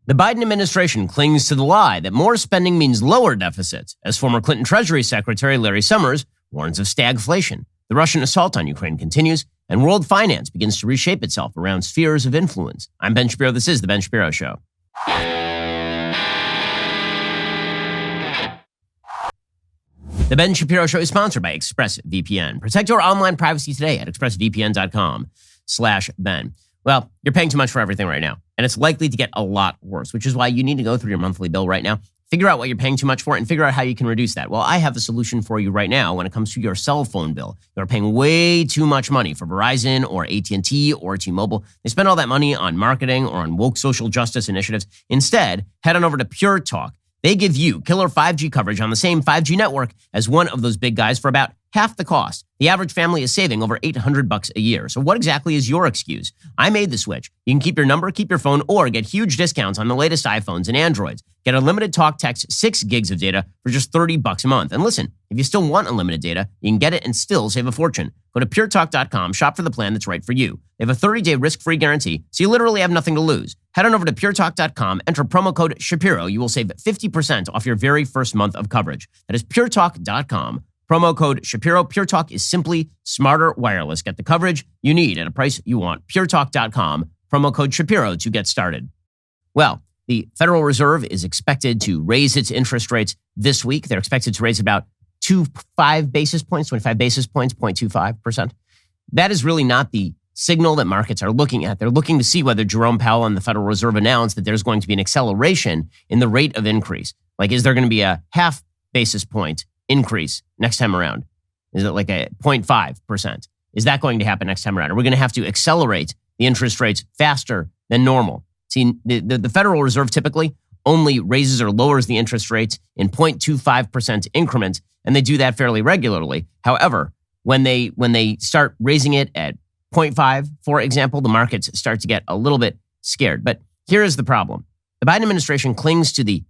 The Biden administration clings to the lie that more spending means lower deficits, as former Clinton Treasury Secretary Larry Summers warns of stagflation. The Russian assault on Ukraine continues, and world finance begins to reshape itself around spheres of influence. I'm Ben Shapiro. This is The Ben Shapiro Show. The Ben Shapiro Show is sponsored by ExpressVPN. Protect your online privacy today at expressvpn.com/Ben. Well, you're paying too much for everything right now, and it's likely to get a lot worse, which is why you need to go through your monthly bill right now, figure out what you're paying too much for, and figure out how you can reduce that. Well, I have a solution for you right now when it comes to your cell phone bill. You're paying way too much money for Verizon or AT&T or T-Mobile. They spend all that money on marketing or on woke social justice initiatives. Instead, head on over to Pure Talk. They give you killer 5G coverage on the same 5G network as one of those big guys for about half the cost. The average family is saving over $800 a year. So what exactly is your excuse? I made the switch. You can keep your number, keep your phone, or get huge discounts on the latest iPhones and Androids. Get unlimited talk, text, 6 gigs of data for just $30 a month. And listen, if you still want unlimited data, you can get it and still save a fortune. Go to puretalk.com, shop for the plan that's right for you. They have a 30-day risk-free guarantee, so you literally have nothing to lose. Head on over to puretalk.com, enter promo code Shapiro. You will save 50% off your very first month of coverage. That is puretalk.com. Promo code Shapiro. Pure Talk is simply smarter wireless. Get the coverage you need at a price you want. puretalk.com. Promo code Shapiro to get started. Well, the Federal Reserve is expected to raise its interest rates this week. They're expected to raise about 25 basis points, 0.25%. That is really not the signal that markets are looking at. They're looking to see whether Jerome Powell and the Federal Reserve announced that there's going to be an acceleration in the rate of increase. Like, is there going to be a half basis point increase next time around? Is it like a 0.5%? Is that going to happen next time around? Are we going to have to accelerate the interest rates faster than normal? See, the Federal Reserve typically only raises or lowers the interest rates in 0.25% increments, and they do that fairly regularly. However, when they start raising it at 0.5, for example, the markets start to get a little bit scared. But here is the problem. The Biden administration clings to the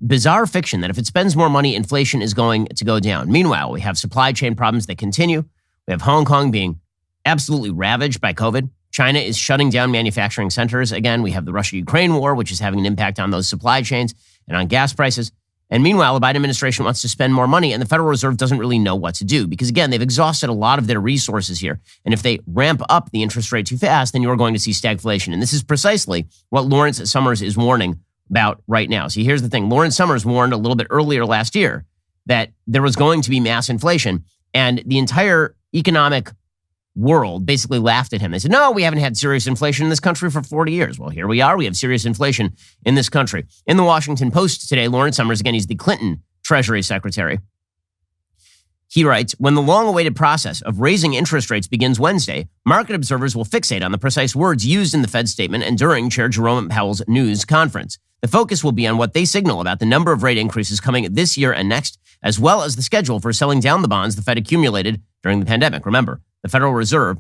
bizarre fiction that if it spends more money, inflation is going to go down. Meanwhile, we have supply chain problems that continue. We have Hong Kong being absolutely ravaged by COVID. China is shutting down manufacturing centers. Again, we have the Russia-Ukraine war, which is having an impact on those supply chains and on gas prices. And meanwhile, the Biden administration wants to spend more money, and the Federal Reserve doesn't really know what to do because, again, they've exhausted a lot of their resources here. And if they ramp up the interest rate too fast, then you're going to see stagflation. And this is precisely what Lawrence Summers is warning about right now. See, here's the thing. Lawrence Summers warned a little bit earlier last year that there was going to be mass inflation, and the entire economic world basically laughed at him. They said, no, we haven't had serious inflation in this country for 40 years. Well, here we are. We have serious inflation in this country. In the Washington Post today, Lawrence Summers, again, he's the Clinton Treasury Secretary. He writes, when the long-awaited process of raising interest rates begins Wednesday, market observers will fixate on the precise words used in the Fed statement and during Chair Jerome Powell's news conference. The focus will be on what they signal about the number of rate increases coming this year and next, as well as the schedule for selling down the bonds the Fed accumulated during the pandemic. Remember, the Federal Reserve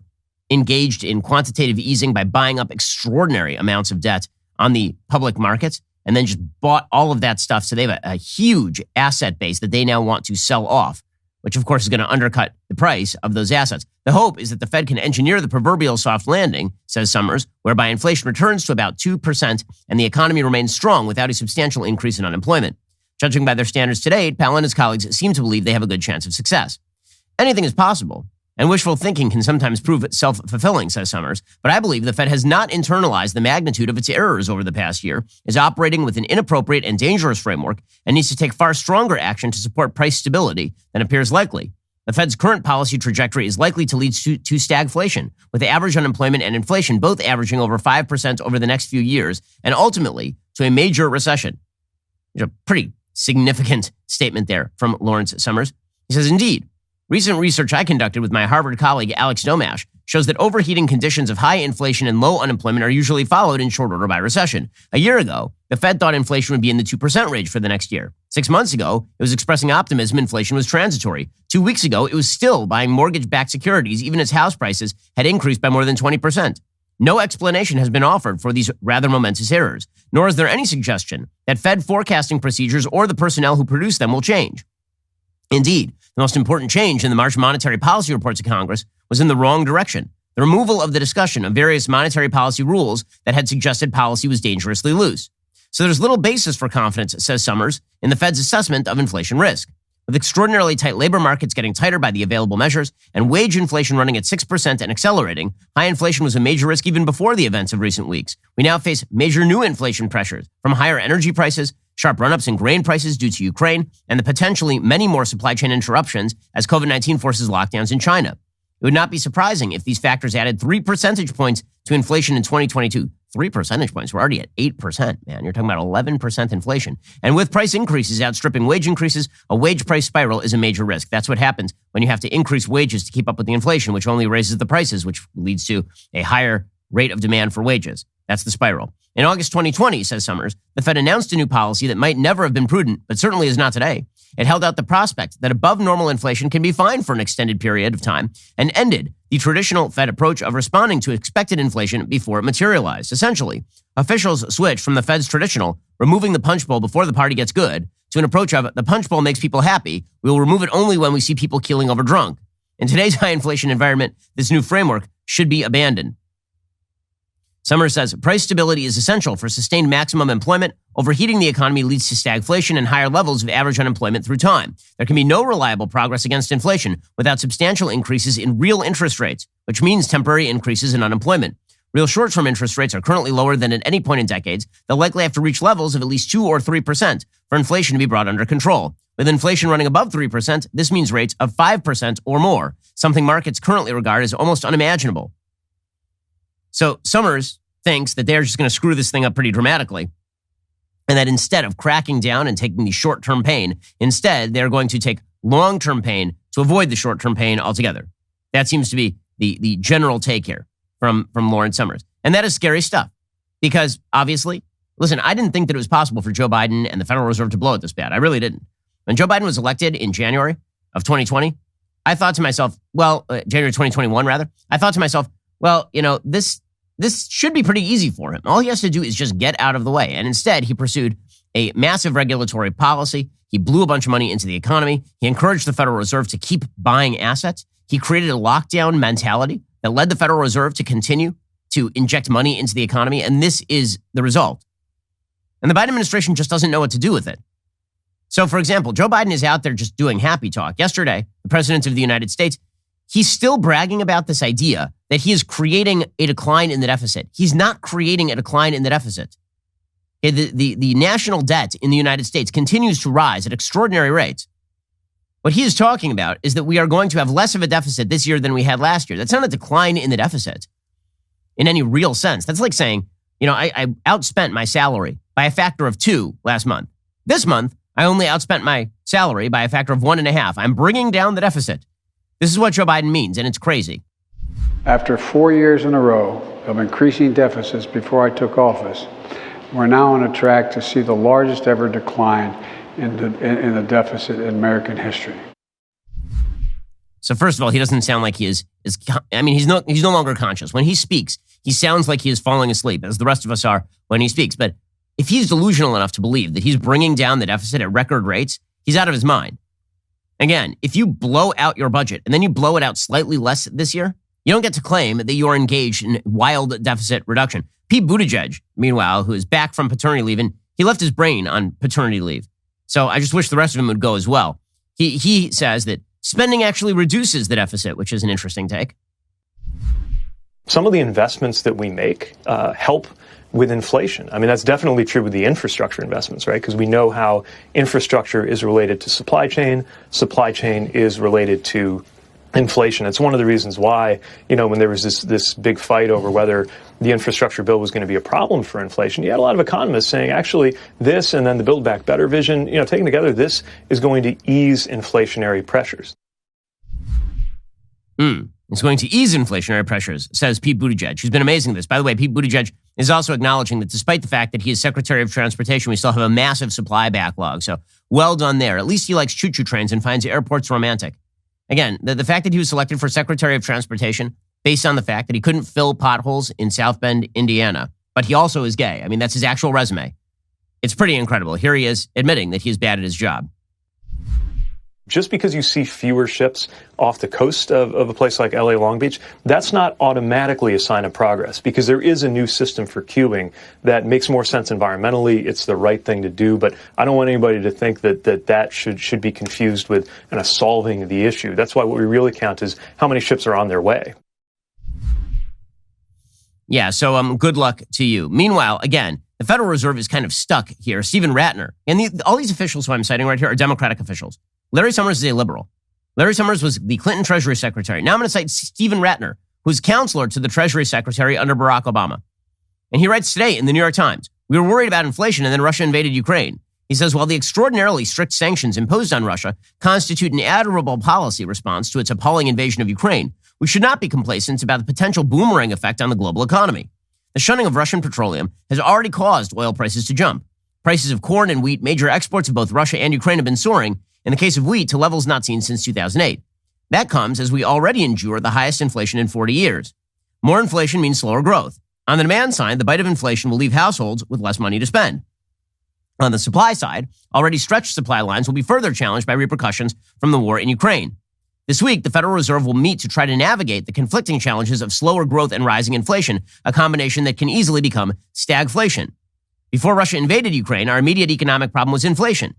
engaged in quantitative easing by buying up extraordinary amounts of debt on the public markets and then just bought all of that stuff. So they have a huge asset base that they now want to sell off, which of course is going to undercut the price of those assets. The hope is that the Fed can engineer the proverbial soft landing, says Summers, whereby inflation returns to about 2% and the economy remains strong without a substantial increase in unemployment. Judging by their standards to date, Powell and his colleagues seem to believe they have a good chance of success. Anything is possible, and wishful thinking can sometimes prove self-fulfilling, says Summers, but I believe the Fed has not internalized the magnitude of its errors over the past year, is operating with an inappropriate and dangerous framework, and needs to take far stronger action to support price stability than appears likely. The Fed's current policy trajectory is likely to lead to stagflation, with the average unemployment and inflation both averaging over 5% over the next few years, and ultimately to a major recession. There's a pretty significant statement there from Lawrence Summers. He says, indeed, recent research I conducted with my Harvard colleague Alex Domash shows that overheating conditions of high inflation and low unemployment are usually followed in short order by recession. A year ago, the Fed thought inflation would be in the 2% range for the next year. 6 months ago, it was expressing optimism inflation was transitory. 2 weeks ago, it was still buying mortgage-backed securities even as house prices had increased by more than 20%. No explanation has been offered for these rather momentous errors, nor is there any suggestion that Fed forecasting procedures or the personnel who produce them will change. Indeed, the most important change in the March monetary policy reports of Congress was in the wrong direction. the removal of the discussion of various monetary policy rules that had suggested policy was dangerously loose. So there's little basis for confidence, says Summers, in the Fed's assessment of inflation risk. With extraordinarily tight labor markets getting tighter by the available measures and wage inflation running at 6% and accelerating, high inflation was a major risk even before the events of recent weeks. We now face major new inflation pressures from higher energy prices, sharp run-ups in grain prices due to Ukraine, and the potentially many more supply chain interruptions as COVID-19 forces lockdowns in China. It would not be surprising if these factors added 3 percentage points to inflation in 2022. 3 percentage points. We're already at 8%, man. You're talking about 11% inflation. And with price increases outstripping wage increases, a wage price spiral is a major risk. That's what happens when you have to increase wages to keep up with the inflation, which only raises the prices, which leads to a higher rate of demand for wages. That's the spiral. In August 2020, says Summers, the Fed announced a new policy that might never have been prudent, but certainly is not today. It held out the prospect that above normal inflation can be fine for an extended period of time and ended the traditional Fed approach of responding to expected inflation before it materialized. Essentially, officials switched from the Fed's traditional, removing the punch bowl before the party gets good, to an approach of the punch bowl makes people happy. We will remove it only when we see people keeling over drunk. In today's high inflation environment, this new framework should be abandoned. Summers says price stability is essential for sustained maximum employment. Overheating the economy leads to stagflation and higher levels of average unemployment through time. There can be no reliable progress against inflation without substantial increases in real interest rates, which means temporary increases in unemployment. Real short-term interest rates are currently lower than at any point in decades. They'll likely have to reach levels of at least 2 or 3% for inflation to be brought under control. With inflation running above 3%, this means rates of 5% or more, something markets currently regard as almost unimaginable. So Summers thinks that they're just going to screw this thing up pretty dramatically, and that instead of cracking down and taking the short-term pain, instead they're going to take long-term pain to avoid the short-term pain altogether. That seems to be the general take here from Lawrence Summers. And that is scary stuff because obviously, listen, I didn't think that it was possible for Joe Biden and the Federal Reserve to blow it this bad. I really didn't. When Joe Biden was elected in January of 2020, I thought to myself, January 2021 rather, I thought to myself, this should be pretty easy for him. All he has to do is just get out of the way. And instead, he pursued a massive regulatory policy. He blew a bunch of money into the economy. He encouraged the Federal Reserve to keep buying assets. He created a lockdown mentality that led the Federal Reserve to continue to inject money into the economy. And this is the result. And the Biden administration just doesn't know what to do with it. So, for example, Joe Biden is out there just doing happy talk. Yesterday, the President of the United States, he's still bragging about this idea that he is creating a decline in the deficit. He's not creating a decline in the deficit. The national debt in the United States continues to rise at extraordinary rates. What he is talking about is that we are going to have less of a deficit this year than we had last year. That's not a decline in the deficit in any real sense. That's like saying, I outspent my salary by a factor of 2 last month. This month, I only outspent my salary by a factor of 1.5. I'm bringing down the deficit. This is what Joe Biden means, and it's crazy. After 4 years in a row of increasing deficits before I took office, we're now on a track to see the largest ever decline in the deficit in American history. So first of all, he doesn't sound like he is he's no longer conscious. When he speaks, he sounds like he is falling asleep, as the rest of us are when he speaks. But if he's delusional enough to believe that he's bringing down the deficit at record rates, he's out of his mind. Again, if you blow out your budget and then you blow it out slightly less this year, you don't get to claim that you're engaged in wild deficit reduction. Pete Buttigieg, meanwhile, who is back from paternity leave, and he left his brain on paternity leave. So I just wish the rest of him would go as well. He says that spending actually reduces the deficit, which is an interesting take. Some of the investments that we make help with inflation. I mean, that's definitely true with the infrastructure investments, right? Because we know how infrastructure is related to supply chain is related to inflation. It's one of the reasons why, when there was this big fight over whether the infrastructure bill was going to be a problem for inflation, you had a lot of economists saying, actually, this and then the Build Back Better vision, taken together, this is going to ease inflationary pressures. It's going to ease inflationary pressures, says Pete Buttigieg, who's been amazing at this. By the way, Pete Buttigieg is also acknowledging that despite the fact that he is Secretary of Transportation, we still have a massive supply backlog. So well done there. At least he likes choo-choo trains and finds airports romantic. Again, the fact that he was selected for Secretary of Transportation based on the fact that he couldn't fill potholes in South Bend, Indiana, but he also is gay. I mean, that's his actual resume. It's pretty incredible. Here he is admitting that he is bad at his job. Just because you see fewer ships off the coast of a place like LA Long Beach, that's not automatically a sign of progress, because there is a new system for queuing that makes more sense environmentally. It's the right thing to do, but I don't want anybody to think that should be confused with kind of solving the issue. That's why what we really count is how many ships are on their way. Yeah, so good luck to you. Meanwhile, again, the Federal Reserve is kind of stuck here. Stephen Ratner, and all these officials who I'm citing right here are Democratic officials. Larry Summers is a liberal. Larry Summers was the Clinton Treasury Secretary. Now I'm going to cite Stephen Ratner, who's counselor to the Treasury Secretary under Barack Obama. And he writes today in the New York Times, "We were worried about inflation and then Russia invaded Ukraine." He says, while the extraordinarily strict sanctions imposed on Russia constitute an admirable policy response to its appalling invasion of Ukraine, we should not be complacent about the potential boomerang effect on the global economy. The shunning of Russian petroleum has already caused oil prices to jump. Prices of corn and wheat, major exports of both Russia and Ukraine, have been soaring, in the case of wheat, to levels not seen since 2008. That comes as we already endure the highest inflation in 40 years. More inflation means slower growth. On the demand side, the bite of inflation will leave households with less money to spend. On the supply side, already stretched supply lines will be further challenged by repercussions from the war in Ukraine. This week, the Federal Reserve will meet to try to navigate the conflicting challenges of slower growth and rising inflation, a combination that can easily become stagflation. Before Russia invaded Ukraine, our immediate economic problem was inflation.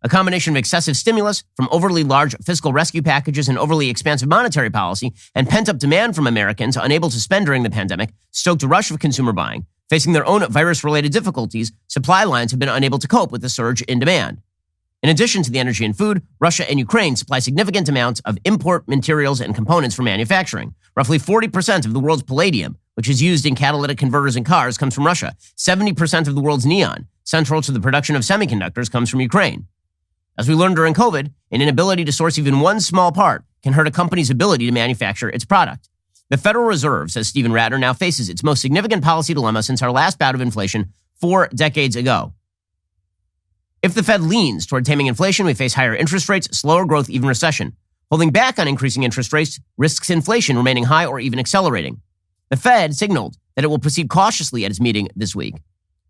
A combination of excessive stimulus from overly large fiscal rescue packages and overly expansive monetary policy and pent-up demand from Americans unable to spend during the pandemic stoked a rush of consumer buying. Facing their own virus-related difficulties, supply lines have been unable to cope with the surge in demand. In addition to the energy and food, Russia and Ukraine supply significant amounts of import materials and components for manufacturing. Roughly 40% of the world's palladium, which is used in catalytic converters in cars, comes from Russia. 70% of the world's neon, central to the production of semiconductors, comes from Ukraine. As we learned during COVID, an inability to source even one small part can hurt a company's ability to manufacture its product. The Federal Reserve, says Stephen Ratner, now faces its most significant policy dilemma since our last bout of inflation 4 decades ago. If the Fed leans toward taming inflation, we face higher interest rates, slower growth, even recession. Holding back on increasing interest rates risks inflation remaining high or even accelerating. The Fed signaled that it will proceed cautiously at its meeting this week.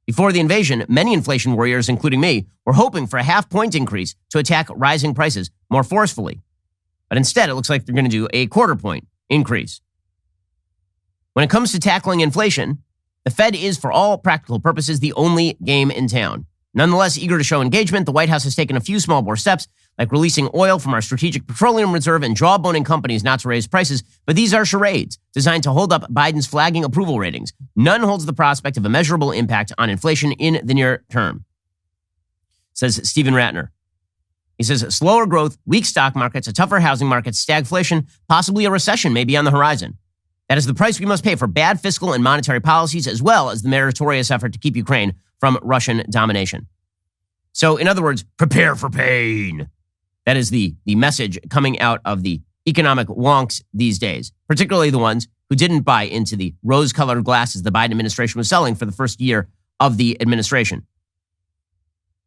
Before the invasion, many inflation warriors, including me, were hoping for a half-point increase to attack rising prices more forcefully. But instead, it looks like they're going to do a quarter-point increase. When it comes to tackling inflation, the Fed is, for all practical purposes, the only game in town. Nonetheless, eager to show engagement, the White House has taken a few small bore steps, like releasing oil from our strategic petroleum reserve and jawboning companies not to raise prices. But these are charades designed to hold up Biden's flagging approval ratings. None holds the prospect of a measurable impact on inflation in the near term, says Stephen Ratner. He says slower growth, weak stock markets, a tougher housing market, stagflation, possibly a recession may be on the horizon. That is the price we must pay for bad fiscal and monetary policies, as well as the meritorious effort to keep Ukraine from Russian domination. So, in other words, prepare for pain. That is the message coming out of the economic wonks these days, particularly the ones who didn't buy into the rose-colored glasses the Biden administration was selling for the first year of the administration.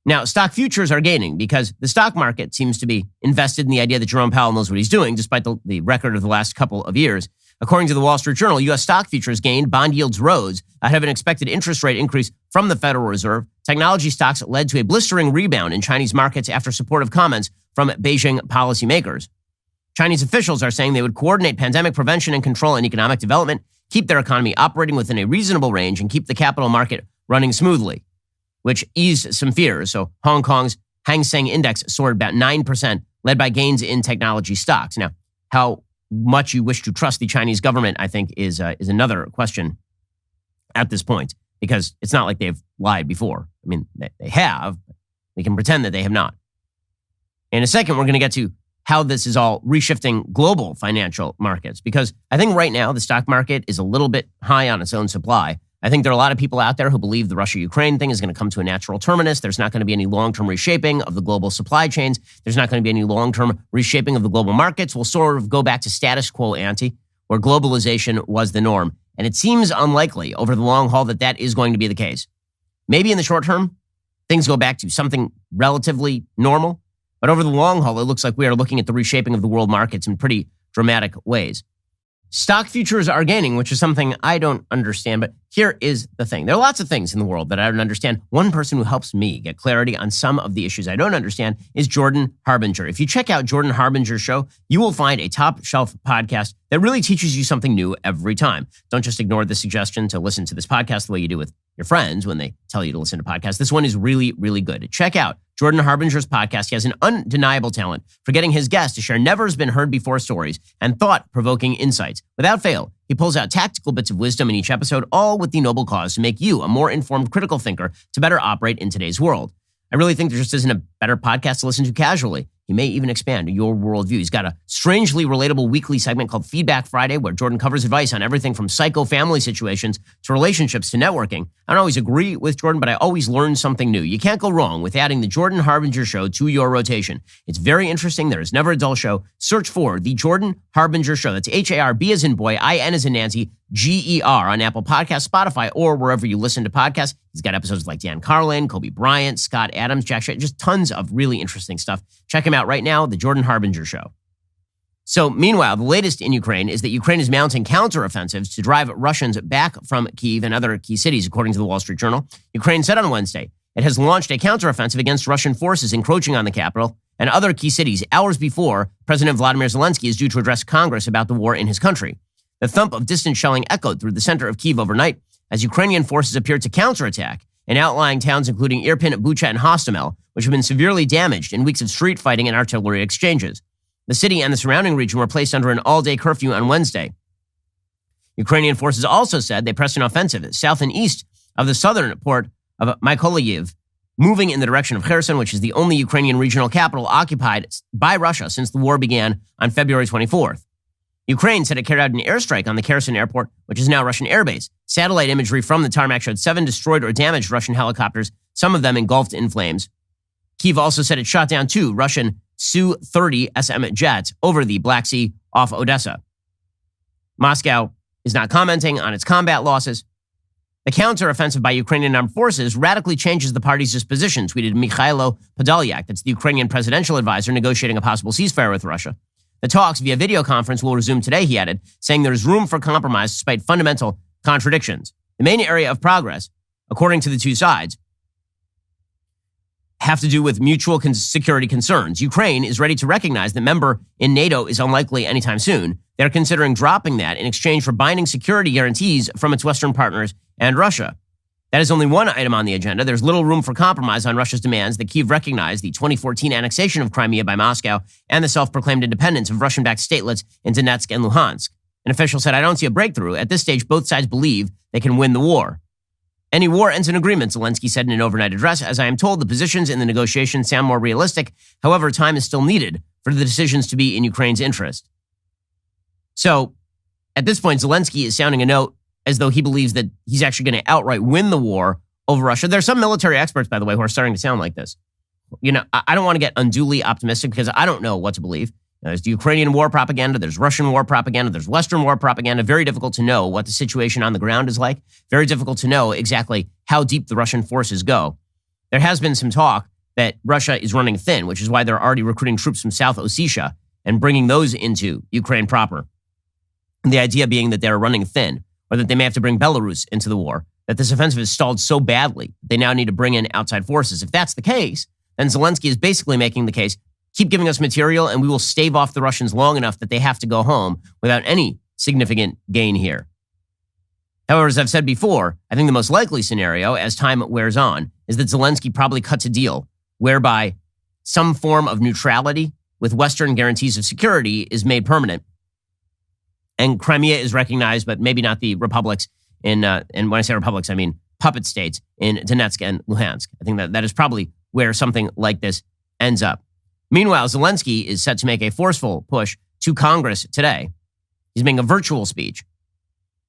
Now, stock futures are gaining because the stock market seems to be invested in the idea that Jerome Powell knows what he's doing, despite the record of the last couple of years. According to the Wall Street Journal, U.S. stock futures gained, bond yields rose ahead of an expected interest rate increase from the Federal Reserve. Technology stocks led to a blistering rebound in Chinese markets after supportive comments from Beijing policymakers. Chinese officials are saying they would coordinate pandemic prevention and control and economic development, keep their economy operating within a reasonable range, and keep the capital market running smoothly, which eased some fears. So Hong Kong's Hang Seng Index soared about 9%, led by gains in technology stocks. Now, how much you wish to trust the Chinese government, I think, is another question at this point, because it's not like they've lied before. I mean, they have. We can pretend that they have not. In a second, we're going to get to how this is all reshifting global financial markets, because I think right now the stock market is a little bit high on its own supply. I think there are a lot of people out there who believe the Russia-Ukraine thing is going to come to a natural terminus. There's not going to be any long-term reshaping of the global supply chains. There's not going to be any long-term reshaping of the global markets. We'll sort of go back to status quo ante, where globalization was the norm. And it seems unlikely over the long haul that that is going to be the case. Maybe in the short term, things go back to something relatively normal. But over the long haul, it looks like we are looking at the reshaping of the world markets in pretty dramatic ways. Stock futures are gaining, which is something I don't understand. But here is the thing. There are lots of things in the world that I don't understand. One person who helps me get clarity on some of the issues I don't understand is Jordan Harbinger. If you check out Jordan Harbinger's show, you will find a top shelf podcast that really teaches you something new every time. Don't just ignore the suggestion to listen to this podcast the way you do with your friends when they tell you to listen to podcasts. This one is really, really good. Check out Jordan Harbinger's podcast. He has an undeniable talent for getting his guests to share never-been-heard-before stories and thought-provoking insights. Without fail, he pulls out tactical bits of wisdom in each episode, all with the noble cause to make you a more informed critical thinker to better operate in today's world. I really think there just isn't a better podcast to listen to casually. He may even expand your worldview. He's got a strangely relatable weekly segment called Feedback Friday, where Jordan covers advice on everything from psycho family situations to relationships to networking. I don't always agree with Jordan, but I always learn something new. You can't go wrong with adding the Jordan Harbinger Show to your rotation. It's very interesting. There is never a dull show. Search for the Jordan Harbinger Show. That's Harb as in boy, IN as in Nancy, GER on Apple Podcasts, Spotify, or wherever you listen to podcasts. He's got episodes like Dan Carlin, Kobe Bryant, Scott Adams, Jack Shea, just tons of really interesting stuff. Check him out right now, The Jordan Harbinger Show. So meanwhile, the latest in Ukraine is that Ukraine is mounting counteroffensives to drive Russians back from Kyiv and other key cities, according to the Wall Street Journal. Ukraine said on Wednesday it has launched a counteroffensive against Russian forces encroaching on the capital and other key cities hours before President Vladimir Zelensky is due to address Congress about the war in his country. The thump of distant shelling echoed through the center of Kyiv overnight as Ukrainian forces appeared to counterattack in outlying towns including Irpin, Bucha, and Hostomel, which have been severely damaged in weeks of street fighting and artillery exchanges. The city and the surrounding region were placed under an all-day curfew on Wednesday. Ukrainian forces also said they pressed an offensive south and east of the southern port of Mykolaiv, moving in the direction of Kherson, which is the only Ukrainian regional capital occupied by Russia since the war began on February 24th. Ukraine said it carried out an airstrike on the Kherson airport, which is now a Russian airbase. Satellite imagery from the tarmac showed 7 destroyed or damaged Russian helicopters, some of them engulfed in flames. Kyiv also said it shot down 2 Russian Su-30 SM jets over the Black Sea off Odessa. Moscow is not commenting on its combat losses. The counteroffensive by Ukrainian armed forces radically changes the party's position, tweeted Mikhailo Podolyak, that's the Ukrainian presidential advisor negotiating a possible ceasefire with Russia. The talks via video conference will resume today, he added, saying there is room for compromise despite fundamental contradictions. The main area of progress, according to the two sides, have to do with mutual security concerns. Ukraine is ready to recognize that member in NATO is unlikely anytime soon. They're considering dropping that in exchange for binding security guarantees from its Western partners and Russia. That is only one item on the agenda. There's little room for compromise on Russia's demands that Kyiv recognize the 2014 annexation of Crimea by Moscow and the self-proclaimed independence of Russian-backed statelets in Donetsk and Luhansk. An official said, I don't see a breakthrough. At this stage, both sides believe they can win the war. Any war ends in agreement, Zelensky said in an overnight address. As I am told, the positions in the negotiations sound more realistic. However, time is still needed for the decisions to be in Ukraine's interest. So, at this point, Zelensky is sounding a note as though he believes that he's actually going to outright win the war over Russia. There are some military experts, by the way, who are starting to sound like this. You know, I don't want to get unduly optimistic because I don't know what to believe. There's the Ukrainian war propaganda, there's Russian war propaganda, there's Western war propaganda. Very difficult to know what the situation on the ground is like. Very difficult to know exactly how deep the Russian forces go. There has been some talk that Russia is running thin, which is why they're already recruiting troops from South Ossetia and bringing those into Ukraine proper. And the idea being that they're running thin, or that they may have to bring Belarus into the war, that this offensive is stalled so badly, they now need to bring in outside forces. If that's the case, then Zelensky is basically making the case, keep giving us material and we will stave off the Russians long enough that they have to go home without any significant gain here. However, as I've said before, I think the most likely scenario as time wears on is that Zelensky probably cuts a deal whereby some form of neutrality with Western guarantees of security is made permanent. And Crimea is recognized, but maybe not the republics and when I say republics, I mean puppet states in Donetsk and Luhansk. I think that is probably where something like this ends up. Meanwhile, Zelensky is set to make a forceful push to Congress today. He's making a virtual speech.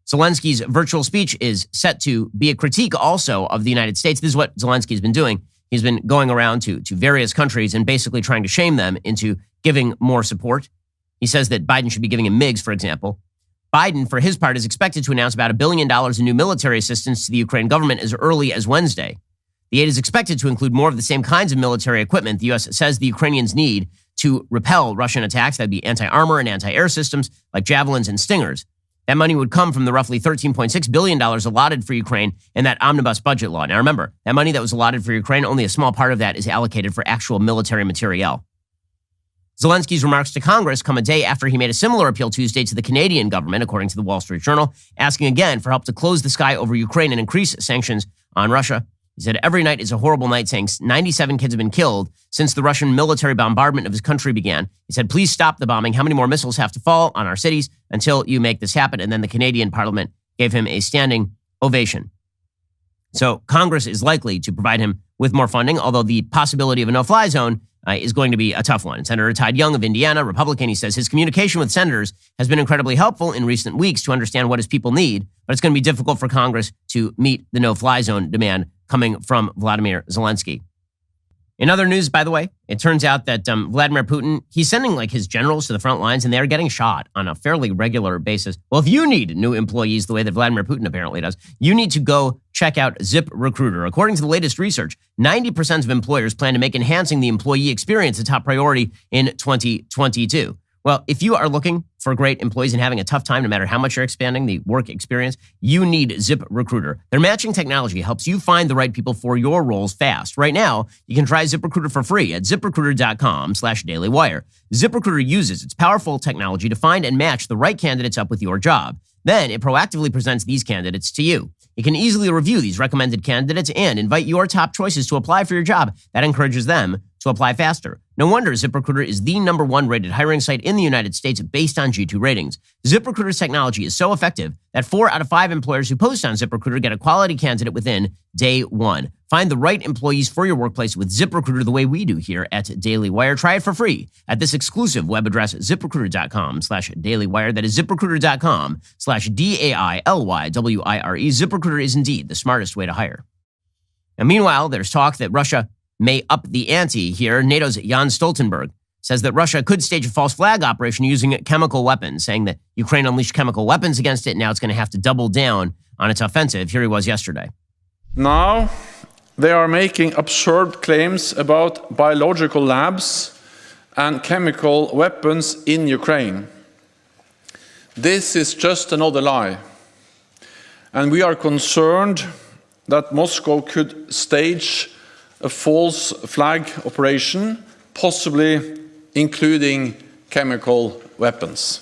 Zelensky's virtual speech is set to be a critique also of the United States. This is what Zelensky's been doing. He's been going around to various countries and basically trying to shame them into giving more support. He says that Biden should be giving him MiGs, for example. Biden, for his part, is expected to announce about $1 billion in new military assistance to the Ukraine government as early as Wednesday. The aid is expected to include more of the same kinds of military equipment the U.S. says the Ukrainians need to repel Russian attacks. That'd be anti-armor and anti-air systems like Javelins and Stingers. That money would come from the roughly $13.6 billion allotted for Ukraine in that omnibus budget law. Now remember, that money that was allotted for Ukraine, only a small part of that is allocated for actual military materiel. Zelensky's remarks to Congress come a day after he made a similar appeal Tuesday to the Canadian government, according to the Wall Street Journal, asking again for help to close the sky over Ukraine and increase sanctions on Russia. He said, every night is a horrible night, saying 97 kids have been killed since the Russian military bombardment of his country began. He said, please stop the bombing. How many more missiles have to fall on our cities until you make this happen? And then the Canadian Parliament gave him a standing ovation. So Congress is likely to provide him with more funding, although the possibility of a no-fly zone is going to be a tough one. Senator Todd Young of Indiana, Republican, he says his communication with senators has been incredibly helpful in recent weeks to understand what his people need, but it's going to be difficult for Congress to meet the no-fly zone demand coming from Vladimir Zelensky. In other news, by the way, it turns out that Vladimir Putin, he's sending like his generals to the front lines and they're getting shot on a fairly regular basis. Well, if you need new employees the way that Vladimir Putin apparently does, you need to go check out ZipRecruiter. According to the latest research, 90% of employers plan to make enhancing the employee experience a top priority in 2022. Well, if you are looking for great employees and having a tough time, no matter how much you're expanding the work experience, you need ZipRecruiter. Their matching technology helps you find the right people for your roles fast. Right now, you can try ZipRecruiter for free at ZipRecruiter.com/dailywire. ZipRecruiter uses its powerful technology to find and match the right candidates up with your job. Then it proactively presents these candidates to you. You can easily review these recommended candidates and invite your top choices to apply for your job. That encourages them to apply faster. No wonder ZipRecruiter is the #1 rated hiring site in the United States based on G2 ratings. ZipRecruiter's technology is so effective that 4 out of 5 employers who post on ZipRecruiter get a quality candidate within day 1. Find the right employees for your workplace with ZipRecruiter the way we do here at Daily Wire. Try it for free at this exclusive web address, ZipRecruiter.com/dailywire. That is ZipRecruiter.com/DAILYWIRE. ZipRecruiter is indeed the smartest way to hire. And meanwhile, there's talk that Russia may up the ante here. NATO's Jens Stoltenberg says that Russia could stage a false flag operation using chemical weapons, saying that Ukraine unleashed chemical weapons against it. Now it's going to have to double down on its offensive. Here he was yesterday. Now they are making absurd claims about biological labs and chemical weapons in Ukraine. This is just another lie. And we are concerned that Moscow could stage a false flag operation, possibly including chemical weapons.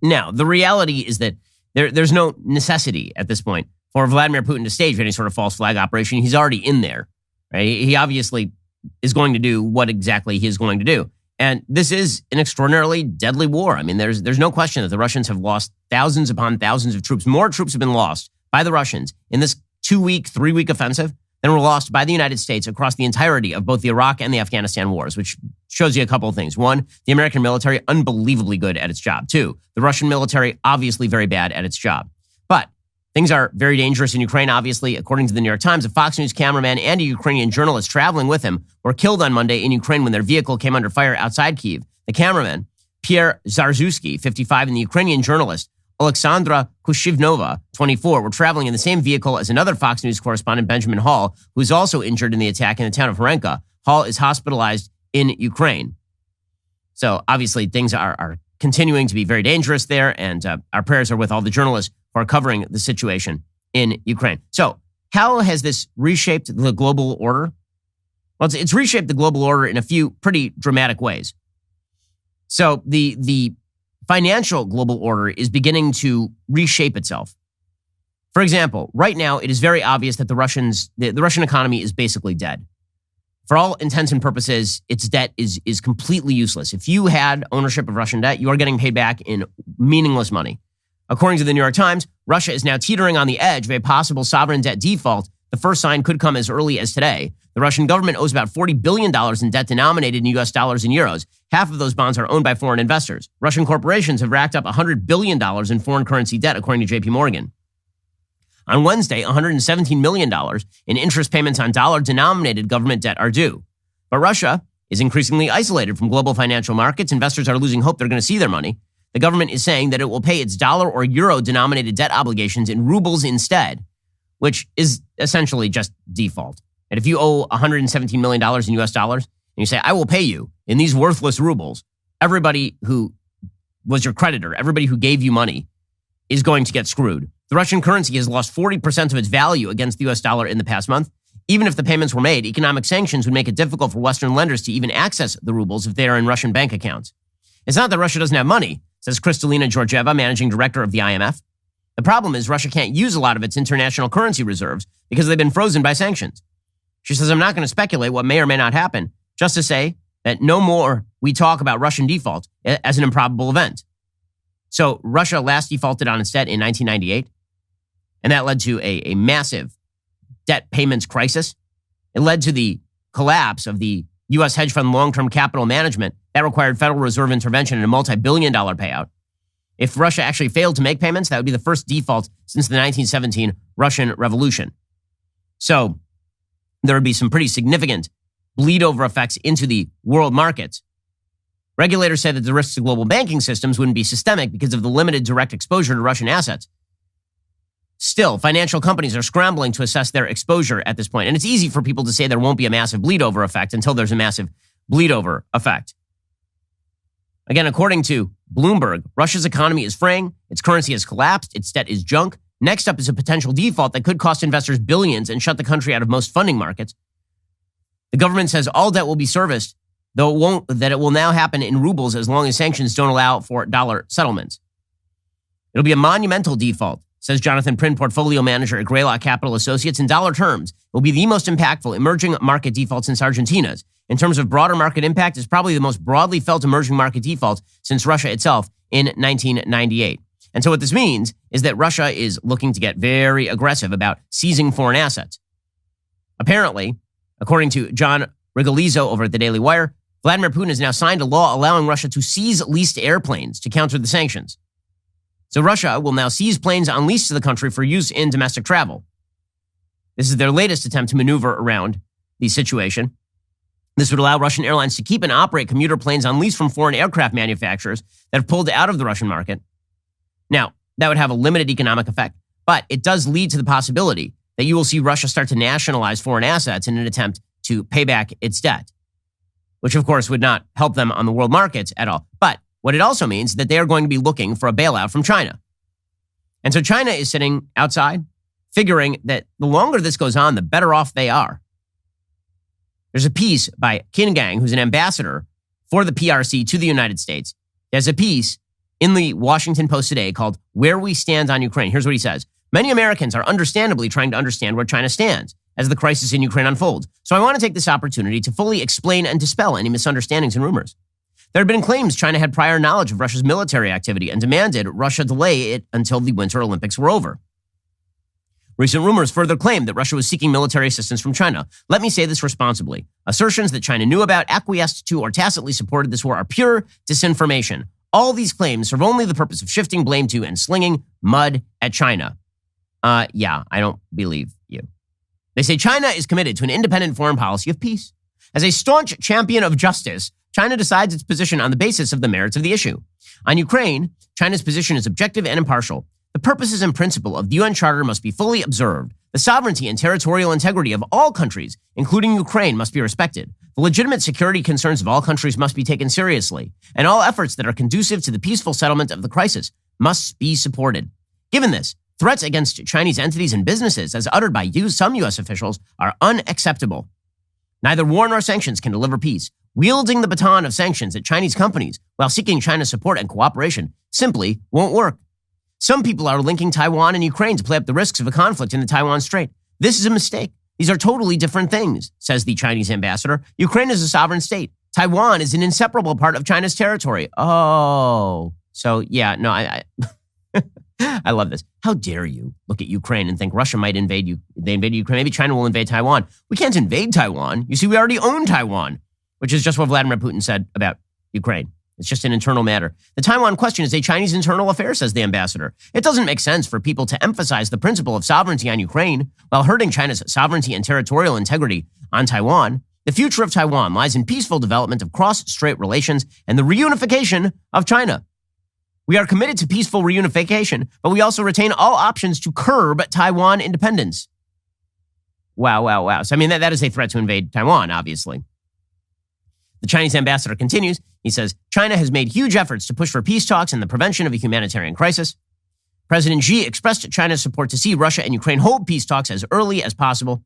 Now, the reality is that there's no necessity at this point for Vladimir Putin to stage any sort of false flag operation. He's already in there. Right? He obviously is going to do what exactly he is going to do. And this is an extraordinarily deadly war. I mean, there's no question that the Russians have lost thousands upon thousands of troops. More troops have been lost by the Russians in this 2-week, 3-week offensive than were lost by the United States across the entirety of both the Iraq and the Afghanistan wars, which shows you a couple of things. 1, the American military, unbelievably good at its job. 2, the Russian military, obviously very bad at its job. But things are very dangerous in Ukraine, obviously. According to the New York Times, a Fox News cameraman and a Ukrainian journalist traveling with him were killed on Monday in Ukraine when their vehicle came under fire outside Kyiv. The cameraman, Pierre Zarzuski, 55, and the Ukrainian journalist, Alexandra Kushivnova, 24, were traveling in the same vehicle as another Fox News correspondent, Benjamin Hall, who is also injured in the attack in the town of Horenka. Hall is hospitalized in Ukraine. So obviously things are continuing to be very dangerous there, and our prayers are with all the journalists who are covering the situation in Ukraine. So how has this reshaped the global order? Well, it's reshaped the global order in a few pretty dramatic ways. So the financial global order is beginning to reshape itself. For example, right now, it is very obvious that the Russian economy is basically dead. For all intents and purposes, its debt is completely useless. If you had ownership of Russian debt, you are getting paid back in meaningless money. According to the New York Times, Russia is now teetering on the edge of a possible sovereign debt default. The first sign could come as early as today. The Russian government owes about $40 billion in debt denominated in U.S. dollars and euros. Half of those bonds are owned by foreign investors. Russian corporations have racked up $100 billion in foreign currency debt, according to J.P. Morgan. On Wednesday, $117 million in interest payments on dollar-denominated government debt are due. But Russia is increasingly isolated from global financial markets. Investors are losing hope they're going to see their money. The government is saying that it will pay its dollar or euro-denominated debt obligations in rubles instead. which is essentially just default. And if you owe $117 million in US dollars, and you say, I will pay you in these worthless rubles, everybody who was your creditor, everybody who gave you money is going to get screwed. The Russian currency has lost 40% of its value against the US dollar in the past month. Even if the payments were made, economic sanctions would make it difficult for Western lenders to even access the rubles if they are in Russian bank accounts. It's not that Russia doesn't have money, says Kristalina Georgieva, managing director of the IMF. The problem is Russia can't use a lot of its international currency reserves because they've been frozen by sanctions. She says, I'm not going to speculate what may or may not happen, just to say that no more we talk about Russian default as an improbable event. So Russia last defaulted on its debt in 1998, and that led to a massive debt payments crisis. It led to the collapse of the U.S. hedge fund long-term capital management that required Federal Reserve intervention and a multi-billion-dollar payout. If Russia actually failed to make payments, that would be the first default since the 1917 Russian Revolution. So there would be some pretty significant bleed-over effects into the world markets. Regulators say that the risks to global banking systems wouldn't be systemic because of the limited direct exposure to Russian assets. Still, financial companies are scrambling to assess their exposure at this point. And it's easy for people to say there won't be a massive bleed-over effect until there's a massive bleed-over effect. Again, according to Bloomberg, Russia's economy is fraying, its currency has collapsed, its debt is junk. Next up is a potential default that could cost investors billions and shut the country out of most funding markets. The government says all debt will be serviced, though it will now happen in rubles as long as sanctions don't allow for dollar settlements. It'll be a monumental default, says Jonathan Prin, portfolio manager at Greylock Capital Associates. In dollar terms, it will be the most impactful emerging market default since Argentina's. In terms of broader market impact, it's probably the most broadly felt emerging market default since Russia itself in 1998. And so what this means is that Russia is looking to get very aggressive about seizing foreign assets. Apparently, according to John Rigalizzo over at the Daily Wire, Vladimir Putin has now signed a law allowing Russia to seize leased airplanes to counter the sanctions. So Russia will now seize planes on lease to the country for use in domestic travel. This is their latest attempt to maneuver around the situation. This would allow Russian airlines to keep and operate commuter planes on lease from foreign aircraft manufacturers that have pulled out of the Russian market. Now, that would have a limited economic effect, but it does lead to the possibility that you will see Russia start to nationalize foreign assets in an attempt to pay back its debt, which of course would not help them on the world markets at all. But what it also means is that they are going to be looking for a bailout from China. And so China is sitting outside, figuring that the longer this goes on, the better off they are. There's a piece by Qin Gang, who's an ambassador for the PRC to the United States. There's a piece in the Washington Post today called Where We Stand on Ukraine. Here's what he says. Many Americans are understandably trying to understand where China stands as the crisis in Ukraine unfolds. So I want to take this opportunity to fully explain and dispel any misunderstandings and rumors. There had been claims China had prior knowledge of Russia's military activity and demanded Russia delay it until the Winter Olympics were over. Recent rumors further claimed that Russia was seeking military assistance from China. Let me say this responsibly. Assertions that China knew about, acquiesced to, or tacitly supported this war are pure disinformation. All these claims serve only the purpose of shifting blame to and slinging mud at China. Yeah, I don't believe you. They say China is committed to an independent foreign policy of peace. As a staunch champion of justice, China decides its position on the basis of the merits of the issue. On Ukraine, China's position is objective and impartial. The purposes and principle of the UN Charter must be fully observed. The sovereignty and territorial integrity of all countries, including Ukraine, must be respected. The legitimate security concerns of all countries must be taken seriously, and all efforts that are conducive to the peaceful settlement of the crisis must be supported. Given this, threats against Chinese entities and businesses, as uttered by some U.S. officials, are unacceptable. Neither war nor sanctions can deliver peace. Wielding the baton of sanctions at Chinese companies while seeking China's support and cooperation simply won't work. Some people are linking Taiwan and Ukraine to play up the risks of a conflict in the Taiwan Strait. This is a mistake. These are totally different things, says the Chinese ambassador. Ukraine is a sovereign state. Taiwan is an inseparable part of China's territory. Oh, so yeah, no, I I love this. How dare you look at Ukraine and think Russia might invade you? They invaded Ukraine. Maybe China will invade Taiwan. We can't invade Taiwan. You see, we already own Taiwan, which is just what Vladimir Putin said about Ukraine. It's just an internal matter. The Taiwan question is a Chinese internal affair, says the ambassador. It doesn't make sense for people to emphasize the principle of sovereignty on Ukraine while hurting China's sovereignty and territorial integrity on Taiwan. The future of Taiwan lies in peaceful development of cross-strait relations and the reunification of China. We are committed to peaceful reunification, but we also retain all options to curb Taiwan independence. Wow. So, I mean, that is a threat to invade Taiwan, obviously. The Chinese ambassador continues. He says, China has made huge efforts to push for peace talks and the prevention of a humanitarian crisis. President Xi expressed China's support to see Russia and Ukraine hold peace talks as early as possible.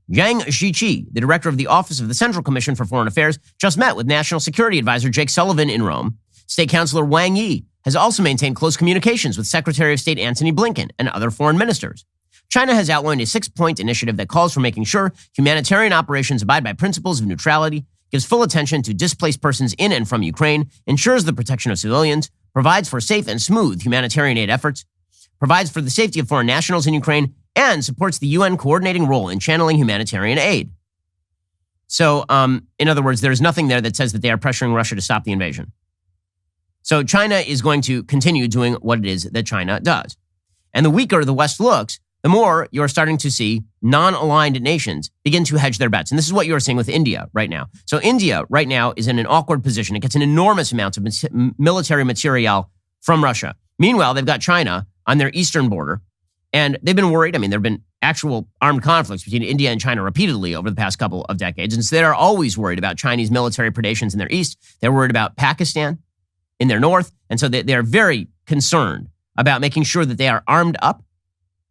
Yang Jiechi, the director of the Office of the Central Commission for Foreign Affairs, just met with National Security Advisor Jake Sullivan in Rome. State Councilor Wang Yi has also maintained close communications with Secretary of State Antony Blinken and other foreign ministers. China has outlined a 6-point initiative that calls for making sure humanitarian operations abide by principles of neutrality, gives full attention to displaced persons in and from Ukraine, ensures the protection of civilians, provides for safe and smooth humanitarian aid efforts, provides for the safety of foreign nationals in Ukraine, and supports the UN coordinating role in channeling humanitarian aid. So, in other words, there's nothing there that says that they are pressuring Russia to stop the invasion. So China is going to continue doing what it is that China does. And the weaker the West looks, the more you're starting to see non-aligned nations begin to hedge their bets. And this is what you're seeing with India right now. So India right now is in an awkward position. It gets an enormous amount of military material from Russia. Meanwhile, they've got China on their eastern border, and they've been worried. I mean, there have been actual armed conflicts between India and China repeatedly over the past couple of decades. And so they're always worried about Chinese military predations in their east. They're worried about Pakistan in their north. And so they're very concerned about making sure that they are armed up.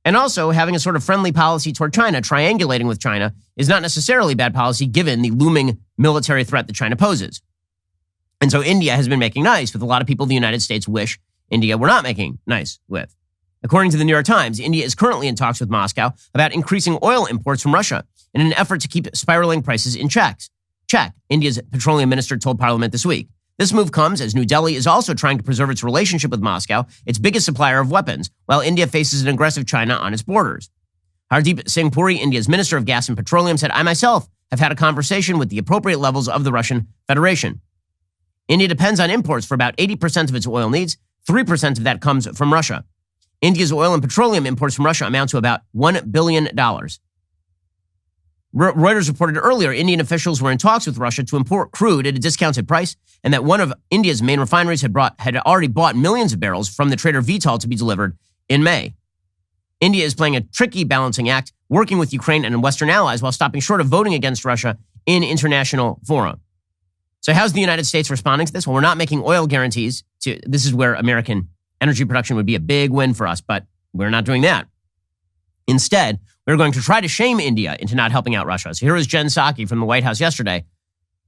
And also having a sort of friendly policy toward China, triangulating with China, is not necessarily bad policy given the looming military threat that China poses. And so India has been making nice with a lot of people the United States wish India were not making nice with. According to the New York Times, India is currently in talks with Moscow about increasing oil imports from Russia in an effort to keep spiraling prices in check. India's petroleum minister told Parliament this week. This move comes as New Delhi is also trying to preserve its relationship with Moscow, its biggest supplier of weapons, while India faces an aggressive China on its borders. Hardeep Singh Puri, India's Minister of Gas and Petroleum, said, I myself have had a conversation with the appropriate levels of the Russian Federation. India depends on imports for about 80% of its oil needs. 3% of that comes from Russia. India's oil and petroleum imports from Russia amount to about $1 billion. Reuters reported earlier Indian officials were in talks with Russia to import crude at a discounted price, and that one of India's main refineries had already bought millions of barrels from the trader Vitol to be delivered in May. India is playing a tricky balancing act, working with Ukraine and Western allies while stopping short of voting against Russia in international fora. So how's the United States responding to this? Well, we're not making oil guarantees. This is where American energy production would be a big win for us, but we're not doing that. Instead, we're going to try to shame India into not helping out Russia. So here is Jen Psaki from the White House yesterday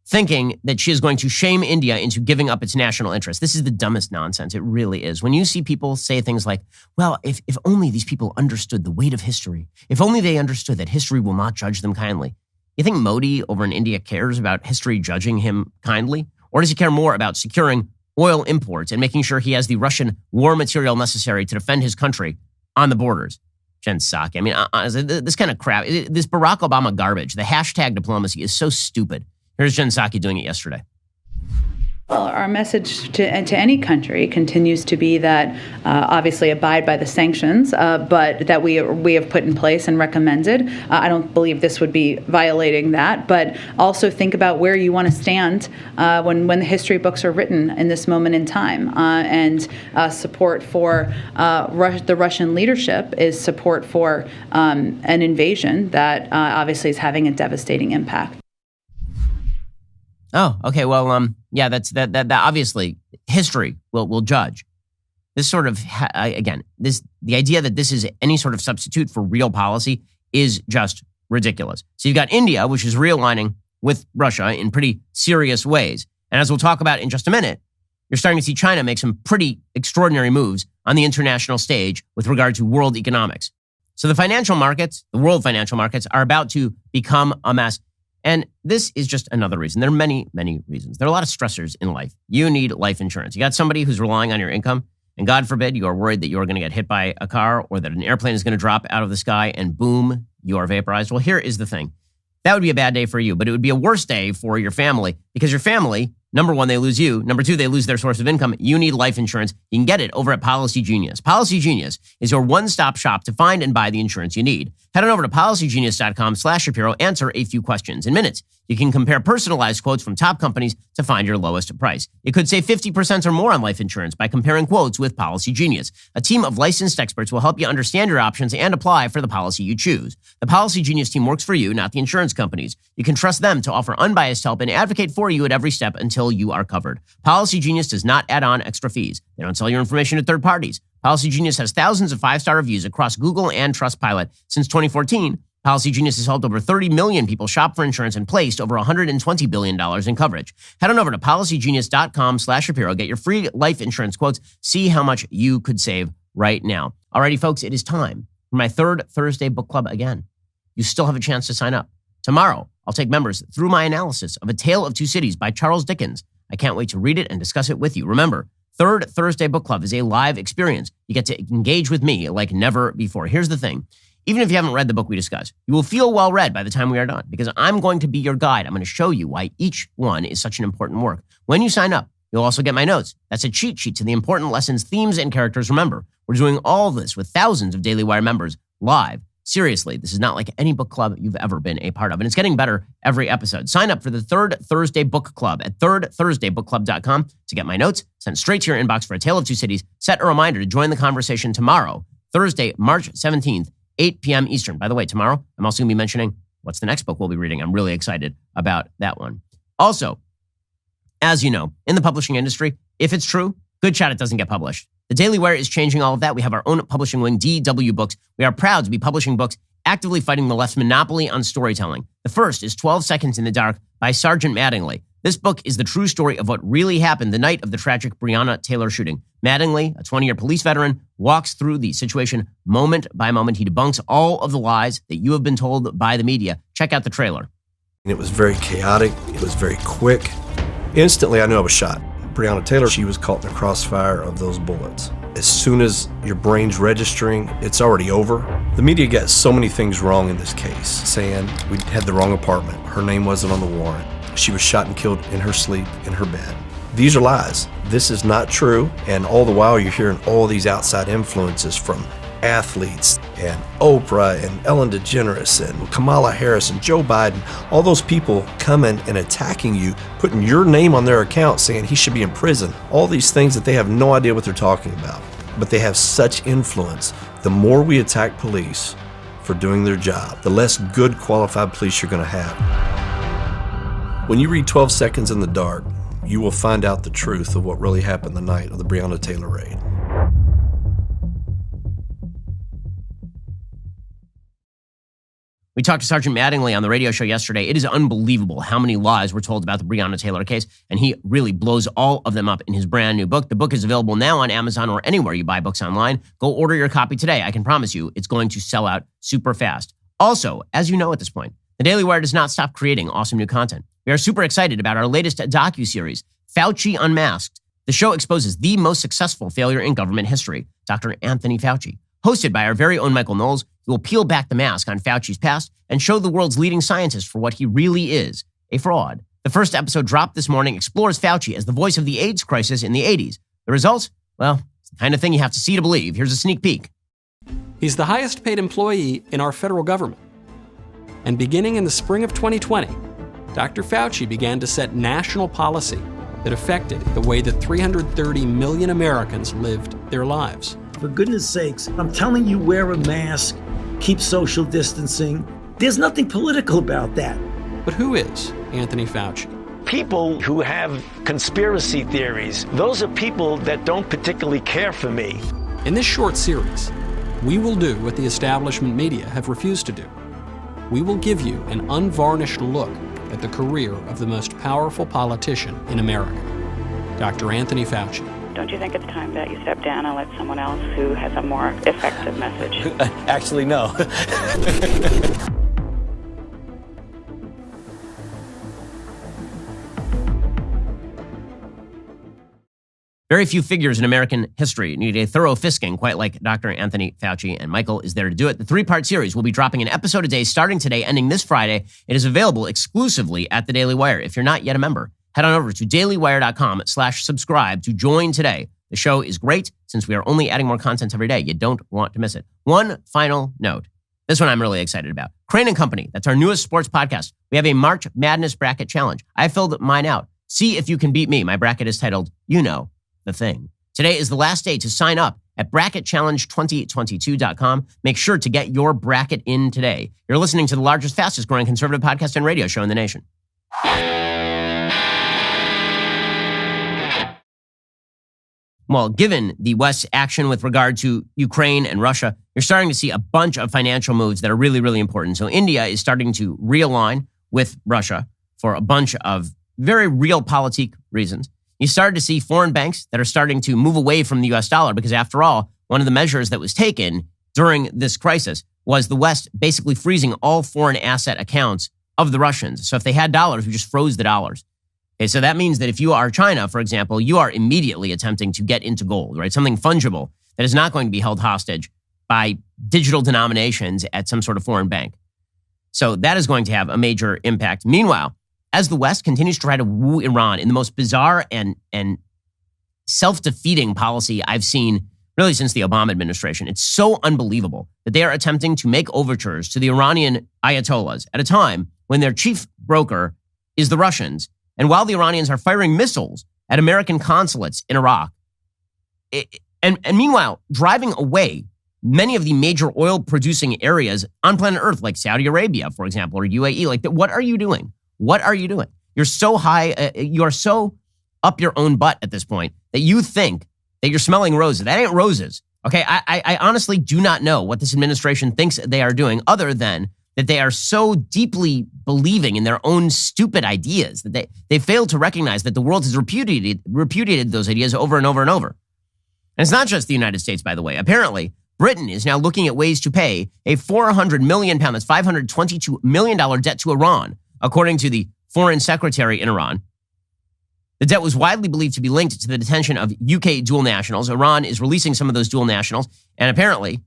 thinking that she is going to shame India into giving up its national interest. This is the dumbest nonsense. It really is. When you see people say things like, well, if only these people understood the weight of history, if only they understood that history will not judge them kindly. You think Modi over in India cares about history judging him kindly? Or does he care more about securing oil imports and making sure he has the Russian war material necessary to defend his country on the borders? Jen Psaki. I mean, honestly, this kind of crap, this Barack Obama garbage, the hashtag diplomacy is so stupid. Here's Jen Psaki doing it yesterday. Well, our message to any country continues to be that obviously abide by the sanctions, but that we have put in place and recommended. I don't believe this would be violating that, but also think about where you want to stand when the history books are written in this moment in time. And support for the Russian leadership is support for an invasion that obviously is having a devastating impact. Oh, okay. Well, yeah, that obviously history will judge. This sort of, again, the idea that this is any sort of substitute for real policy is just ridiculous. So you've got India, which is realigning with Russia in pretty serious ways. And as we'll talk about in just a minute, you're starting to see China make some pretty extraordinary moves on the international stage with regard to world economics. So the financial markets, the world financial markets, are about to become a mess. And this is just another reason. There are many, many reasons. There are a lot of stressors in life. You need life insurance. You got somebody who's relying on your income, and God forbid you are worried that you're going to get hit by a car or that an airplane is going to drop out of the sky and boom, you are vaporized. Well, here is the thing. That would be a bad day for you, but it would be a worse day for your family because your family Number one, they lose you. Number two, they lose their source of income. You need life insurance. You can get it over at Policy Genius. Policy Genius is your one-stop shop to find and buy the insurance you need. Head on over to policygenius.com/Shapiro. Answer a few questions. In minutes, you can compare personalized quotes from top companies to find your lowest price. You could save 50% or more on life insurance by comparing quotes with Policy Genius. A team of licensed experts will help you understand your options and apply for the policy you choose. The Policy Genius team works for you, not the insurance companies. You can trust them to offer unbiased help and advocate for you at every step until you are covered. Policy Genius does not add on extra fees. They don't sell your information to third parties. Policy Genius has thousands of five-star reviews across Google and Trustpilot. Since 2014, Policy Genius has helped over 30 million people shop for insurance and placed over $120 billion in coverage. Head on over to policygenius.com/Shapiro. Get your free life insurance quotes. See how much you could save right now. Alrighty, folks, it is time for my third Thursday book club again. You still have a chance to sign up. Tomorrow, I'll take members through my analysis of A Tale of Two Cities by Charles Dickens. I can't wait to read it and discuss it with you. Remember, Third Thursday Book Club is a live experience. You get to engage with me like never before. Here's the thing. Even if you haven't read the book we discuss, you will feel well read by the time we are done because I'm going to be your guide. I'm going to show you why each one is such an important work. When you sign up, you'll also get my notes. That's a cheat sheet to the important lessons, themes, and characters. Remember, we're doing all this with thousands of Daily Wire members live. Seriously, this is not like any book club you've ever been a part of, and it's getting better every episode. Sign up for the Third Thursday Book Club at thirdthursdaybookclub.com to get my notes sent straight to your inbox for A Tale of Two Cities. Set a reminder to join the conversation tomorrow, Thursday, March 17th, 8 p.m. Eastern. By the way, tomorrow, I'm also going to be mentioning what's the next book we'll be reading. I'm really excited about that one. Also, as you know, in the publishing industry, if it's true, good shot it doesn't get published. The Daily Wire is changing all of that. We have our own publishing wing, DW Books. We are proud to be publishing books actively fighting the left's monopoly on storytelling. The first is 12 Seconds in the Dark by Sergeant Mattingly. This book is the true story of what really happened the night of the tragic Breonna Taylor shooting. Mattingly, a 20-year police veteran, walks through the situation moment by moment. He debunks all of the lies that you have been told by the media. Check out the trailer. It was very chaotic. It was very quick. Instantly, I knew I was shot. Breonna Taylor, she was caught in the crossfire of those bullets. As soon as your brain's registering, it's already over. The media got so many things wrong in this case, saying we had the wrong apartment, her name wasn't on the warrant, she was shot and killed in her sleep in her bed. These are lies. This is not true, and all the while you're hearing all these outside influences from athletes and Oprah and Ellen DeGeneres and Kamala Harris and Joe Biden, all those people coming and attacking you, putting your name on their account saying he should be in prison, all these things that they have no idea what they're talking about, but they have such influence. The more we attack police for doing their job, the less good qualified police you're going to have. When you read 12 Seconds in the Dark, you will find out the truth of what really happened the night of the Breonna Taylor raid. We talked to Sergeant Mattingly on the radio show yesterday. It is unbelievable how many lies were told about the Breonna Taylor case, and he really blows all of them up in his brand new book. The book is available now on Amazon or anywhere you buy books online. Go order your copy today. I can promise you it's going to sell out super fast. Also, as you know at this point, the Daily Wire does not stop creating awesome new content. We are super excited about our latest docuseries, Fauci Unmasked. The show exposes the most successful failure in government history, Dr. Anthony Fauci. Hosted by our very own Michael Knowles, who will peel back the mask on Fauci's past and show the world's leading scientist for what he really is, a fraud. The first episode dropped this morning explores Fauci as the voice of the AIDS crisis in the 80s. The results? Well, it's the kind of thing you have to see to believe. Here's a sneak peek. He's the highest paid employee in our federal government. And beginning in the spring of 2020, Dr. Fauci began to set national policy that affected the way that 330 million Americans lived their lives. For goodness sakes, I'm telling you, wear a mask, keep social distancing. There's nothing political about that. But who is Anthony Fauci? People who have conspiracy theories, those are people that don't particularly care for me. In this short series, we will do what the establishment media have refused to do. We will give you an unvarnished look at the career of the most powerful politician in America, Dr. Anthony Fauci. Don't you think it's time that you step down and let someone else who has a more effective message? Actually, no. Very few figures in American history need a thorough fisking, quite like Dr. Anthony Fauci, and Michael is there to do it. The three-part series will be dropping an episode a day starting today, ending this Friday. It is available exclusively at the Daily Wire. If you're not yet a member, Head on over to dailywire.com/subscribe to join today. The show is great since we are only adding more content every day. You don't want to miss it. One final note. This one I'm really excited about. Crane & Company, that's our newest sports podcast. We have a March Madness bracket challenge. I filled mine out. See if you can beat me. My bracket is titled, You Know the Thing. Today is the last day to sign up at bracketchallenge2022.com. Make sure to get your bracket in today. You're listening to the largest, fastest growing conservative podcast and radio show in the nation. Well, given the West's action with regard to Ukraine and Russia, you're starting to see a bunch of financial moves that are really, really important. So India is starting to realign with Russia for a bunch of very realpolitik reasons. You started to see foreign banks that are starting to move away from the U.S. dollar because, after all, one of the measures that was taken during this crisis was the West basically freezing all foreign asset accounts of the Russians. So if they had dollars, we just froze the dollars. Okay, so that means that if you are China, for example, you are immediately attempting to get into gold, right? Something fungible that is not going to be held hostage by digital denominations at some sort of foreign bank. So that is going to have a major impact. Meanwhile, as the West continues to try to woo Iran in the most bizarre and self-defeating policy I've seen really since the Obama administration, it's so unbelievable that they are attempting to make overtures to the Iranian Ayatollahs at a time when their chief broker is the Russians. And while the Iranians are firing missiles at American consulates in Iraq, and meanwhile, driving away many of the major oil-producing areas on planet Earth, like Saudi Arabia, for example, or UAE, like, what are you doing? What are you doing? You're so high, you're so up your own butt at this point that you think that you're smelling roses. That ain't roses. Okay, I honestly do not know what this administration thinks they are doing other than that they are so deeply believing in their own stupid ideas that they fail to recognize that the world has repudiated those ideas over and over and over. And it's not just the United States, by the way. Apparently, Britain is now looking at ways to pay a £400 million, that's $522 million debt to Iran, according to the foreign secretary in Iran. The debt was widely believed to be linked to the detention of UK dual nationals. Iran is releasing some of those dual nationals, and apparently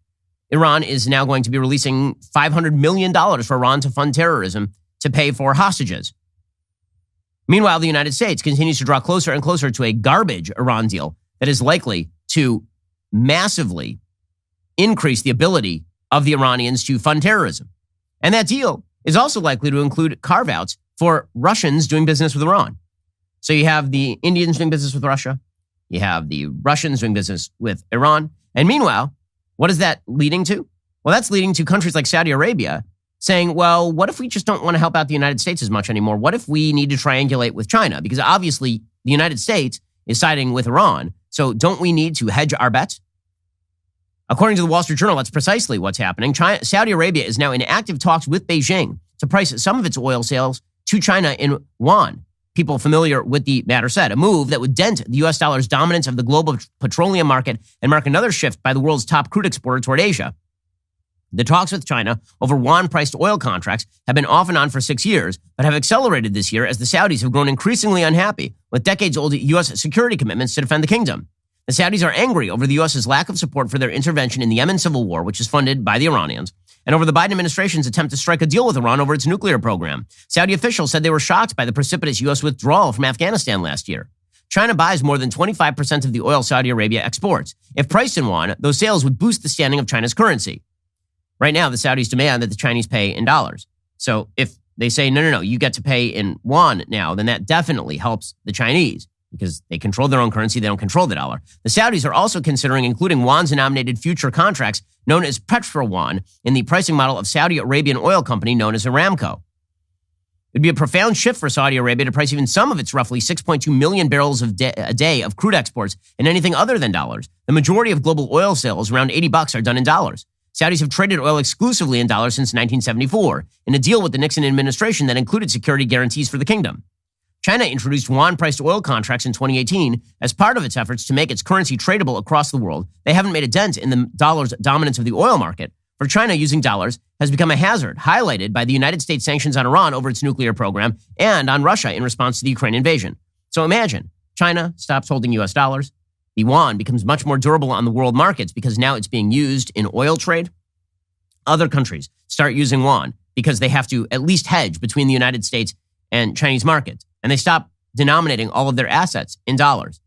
Iran is now going to be releasing $500 million for Iran to fund terrorism to pay for hostages. Meanwhile, the United States continues to draw closer and closer to a garbage Iran deal that is likely to massively increase the ability of the Iranians to fund terrorism. And that deal is also likely to include carve-outs for Russians doing business with Iran. So you have the Indians doing business with Russia. You have the Russians doing business with Iran. And meanwhile, what is that leading to? Well, that's leading to countries like Saudi Arabia saying, well, what if we just don't want to help out the United States as much anymore? What if we need to triangulate with China? Because obviously the United States is siding with Iran. So don't we need to hedge our bets? According to the Wall Street Journal, that's precisely what's happening. Saudi Arabia is now in active talks with Beijing to price some of its oil sales to China in yuan. People familiar with the matter said, a move that would dent the U.S. dollar's dominance of the global petroleum market and mark another shift by the world's top crude exporter toward Asia. The talks with China over yuan-priced oil contracts have been off and on for 6 years, but have accelerated this year as the Saudis have grown increasingly unhappy with decades-old U.S. security commitments to defend the kingdom. The Saudis are angry over the U.S.'s lack of support for their intervention in the Yemen civil war, which is funded by the Iranians, and over the Biden administration's attempt to strike a deal with Iran over its nuclear program. Saudi officials said they were shocked by the precipitous U.S. withdrawal from Afghanistan last year. China buys more than 25% of the oil Saudi Arabia exports. If priced in yuan, those sales would boost the standing of China's currency. Right now, the Saudis demand that the Chinese pay in dollars. So if they say, no, you get to pay in yuan now, then that definitely helps the Chinese because they control their own currency. They don't control the dollar. The Saudis are also considering including yuan-denominated future contracts known as petro-yuan in the pricing model of Saudi Arabian oil company known as Aramco. It would be a profound shift for Saudi Arabia to price even some of its roughly 6.2 million barrels a day of crude exports in anything other than dollars. The majority of global oil sales, around $80, are done in dollars. Saudis have traded oil exclusively in dollars since 1974, in a deal with the Nixon administration that included security guarantees for the kingdom. China introduced yuan-priced oil contracts in 2018 as part of its efforts to make its currency tradable across the world. They haven't made a dent in the dollar's dominance of the oil market. For China, using dollars has become a hazard, highlighted by the United States sanctions on Iran over its nuclear program and on Russia in response to the Ukraine invasion. So imagine, China stops holding U.S. dollars. The yuan becomes much more durable on the world markets because now it's being used in oil trade. Other countries start using yuan because they have to at least hedge between the United States and Chinese markets. And they stop denominating all of their assets in dollars.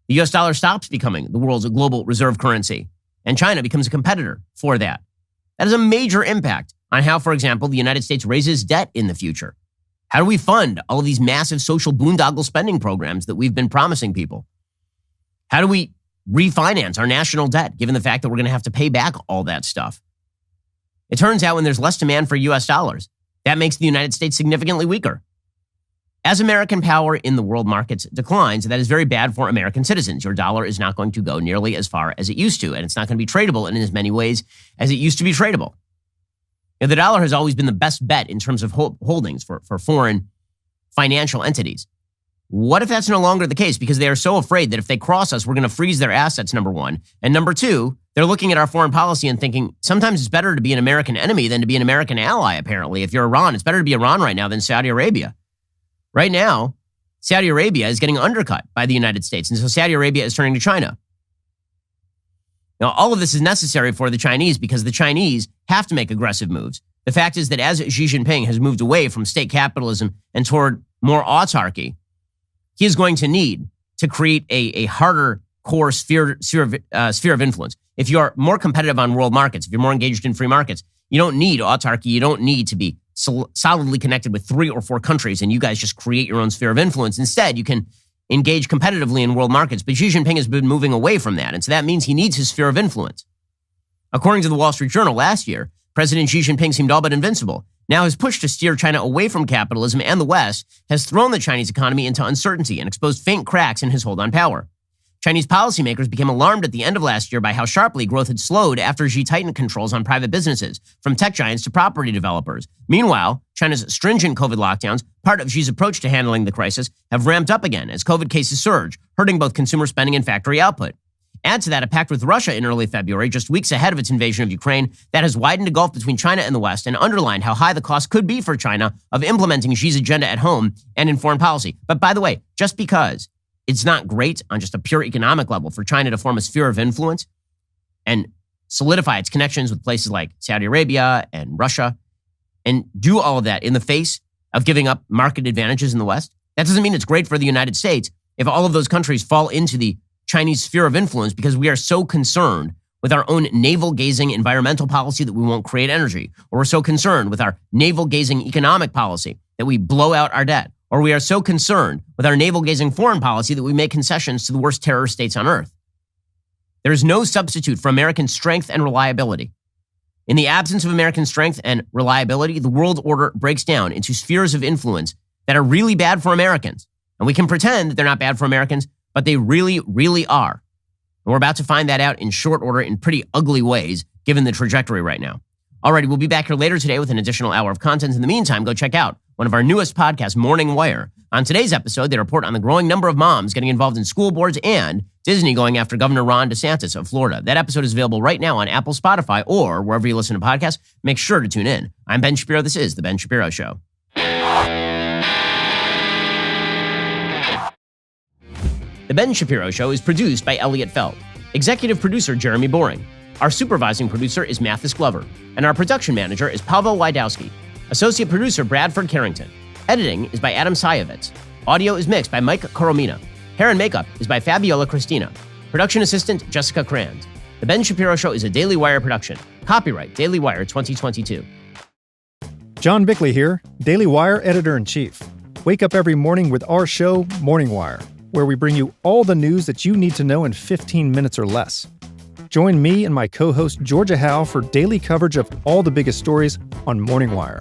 The US dollar stops becoming the world's global reserve currency, and China becomes a competitor for that. That is a major impact on how, for example, the United States raises debt in the future. How do we fund all of these massive social boondoggle spending programs that we've been promising people? How do we refinance our national debt, given the fact that we're going to have to pay back all that stuff? It turns out when there's less demand for US dollars, that makes the United States significantly weaker. As American power in the world markets declines, that is very bad for American citizens. Your dollar is not going to go nearly as far as it used to, and it's not going to be tradable in as many ways as it used to be tradable. The dollar has always been the best bet in terms of holdings for foreign financial entities. What if that's no longer the case? Because they are so afraid that if they cross us, we're going to freeze their assets, number one. And number two, they're looking at our foreign policy and thinking sometimes it's better to be an American enemy than to be an American ally, apparently. If you're Iran, it's better to be Iran right now than Saudi Arabia. Right now, Saudi Arabia is getting undercut by the United States. And so Saudi Arabia is turning to China. Now, all of this is necessary for the Chinese because the Chinese have to make aggressive moves. The fact is that as Xi Jinping has moved away from state capitalism and toward more autarky, he is going to need to create a harder core sphere of influence. If you are more competitive on world markets, if you're more engaged in free markets, you don't need autarky. You don't need to be solidly connected with 3 or 4 countries and you guys just create your own sphere of influence. Instead, you can engage competitively in world markets. But Xi Jinping has been moving away from that. And so that means he needs his sphere of influence. According to the Wall Street Journal last year, President Xi Jinping seemed all but invincible. Now his push to steer China away from capitalism and the West has thrown the Chinese economy into uncertainty and exposed faint cracks in his hold on power. Chinese policymakers became alarmed at the end of last year by how sharply growth had slowed after Xi tightened controls on private businesses, from tech giants to property developers. Meanwhile, China's stringent COVID lockdowns, part of Xi's approach to handling the crisis, have ramped up again as COVID cases surge, hurting both consumer spending and factory output. Add to that a pact with Russia in early February, just weeks ahead of its invasion of Ukraine, that has widened the gulf between China and the West and underlined how high the cost could be for China of implementing Xi's agenda at home and in foreign policy. But by the way, just because it's not great on just a pure economic level for China to form a sphere of influence and solidify its connections with places like Saudi Arabia and Russia and do all of that in the face of giving up market advantages in the West, that doesn't mean it's great for the United States if all of those countries fall into the Chinese sphere of influence because we are so concerned with our own navel-gazing environmental policy that we won't create energy, or we're so concerned with our navel-gazing economic policy that we blow out our debt, or we are so concerned with our navel-gazing foreign policy that we make concessions to the worst terror states on earth. There is no substitute for American strength and reliability. In the absence of American strength and reliability, the world order breaks down into spheres of influence that are really bad for Americans. And we can pretend that they're not bad for Americans, but they really, really are. And we're about to find that out in short order in pretty ugly ways, given the trajectory right now. Alrighty, we'll be back here later today with an additional hour of content. In the meantime, go check out one of our newest podcasts, Morning Wire. On today's episode, they report on the growing number of moms getting involved in school boards and Disney going after Governor Ron DeSantis of Florida. That episode is available right now on Apple, Spotify, or wherever you listen to podcasts. Make sure to tune in. I'm Ben Shapiro. This is The Ben Shapiro Show. The Ben Shapiro Show is produced by Elliot Feld. Executive producer Jeremy Boring. Our supervising producer is Mathis Glover. And our production manager is Pavel Wydowski. Associate producer Bradford Carrington. Editing is by Adam Sayevitz. Audio is mixed by Mike Coromina. Hair and makeup is by Fabiola Cristina. Production assistant Jessica Crand. The Ben Shapiro Show is a Daily Wire production. Copyright Daily Wire 2022. John Bickley here, Daily Wire Editor-in-Chief. Wake up every morning with our show, Morning Wire, where we bring you all the news that you need to know in 15 minutes or less. Join me and my co-host Georgia Howe for daily coverage of all the biggest stories on Morning Wire.